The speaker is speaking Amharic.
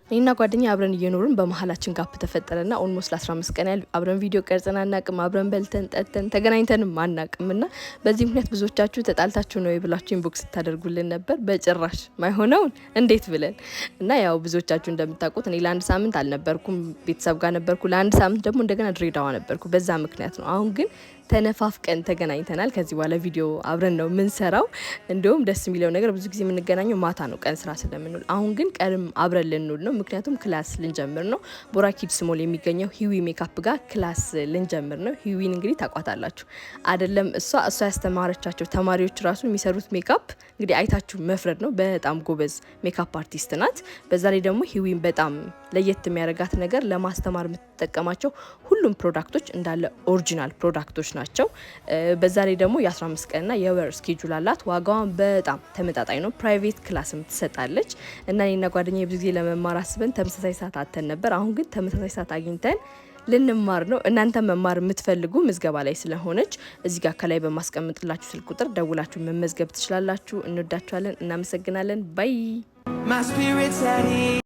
እኔና ጓደኛ አብረን እየኖርን በመሐላችን ጋፕ ተፈጠረና ኦልሞስት ለ15 ቀን ያህል አብረን ቪዲዮ ቀርጸን አናቅም፣ አብረን በልተን ጠጥተን ተገናኝተንም አናቅምና በዚህ ምክንያት ብዙዎቻችሁ ተጣልታችሁ ነው ብላችሁ ኢንቦክስ ታደርጉልን ነበር። በጭራሽ ማይሆነውን እንዴት ብለን እና ያው ብዙዎቻችሁ እንደምታውቁት እኔ ለአንድ ሳምንት አልነበርኩም፣ ቤተሰብ ጋር ነበርኩ። ለአንድ ሳምንት ደግሞ እንደገና ድሬዳዋ ነበርኩ። በዛ ምክንያት ነው። አሁን ግን ተነፋፍቀን ተገናኝተናል። ከዚህ በኋላ ቪዲዮ አብረን ነው የምንሰራው። እንደውም ደስ የሚለው ነገር ብዙ ጊዜ የምንገናኘው ማታ ነው ቀን ስራ ስለምንውል፣ አሁን ግን ቀንም አብረን ልንውል ነው። ምክንያቱም ክላስ ልንጀምር ነው። ቦራ ኪድስ ሞል የሚገኘው ሂዊ ሜካፕ ጋር ክላስ ልንጀምር ነው። ሂዊን እንግዲህ ታቋታላችሁ አይደለም? እሷ ያስተማረቻቸው ተማሪዎች ራሱ የሚሰሩት ሜካፕ እንግዲህ አይታችሁ መፍረድ ነው። በጣም ጎበዝ ሜካፕ አርቲስት ናት። በዛ ላይ ደግሞ ሂዊን በጣም ለየት የሚያደርጋት ነገር ለማስተማር የምትጠቀማቸው ሁሉም ፕሮዳክቶች እንዳለ ኦሪጂናል ፕሮዳክቶች ናቸው። በዛ ላይ ደግሞ የ15 ቀንና የወር ስኬጁል አላት። ዋጋዋን በጣም ተመጣጣኝ ነው። ፕራይቬት ክላስም ትሰጣለች እና እኔና ጓደኛዬ ብዙ ጊዜ ለመማር አስበን ተመሳሳይ ሰዓት አተን ነበር። አሁን ግን ተመሳሳይ ሰዓት አግኝተን ልንማር ነው። እናንተ መማር የምትፈልጉ ምዝገባ ላይ ስለሆነች እዚህ ጋር ከላይ በማስቀምጥላችሁ ስልክ ቁጥር ደውላችሁ መመዝገብ ትችላላችሁ። እንወዳችኋለን። እናመሰግናለን። ባይ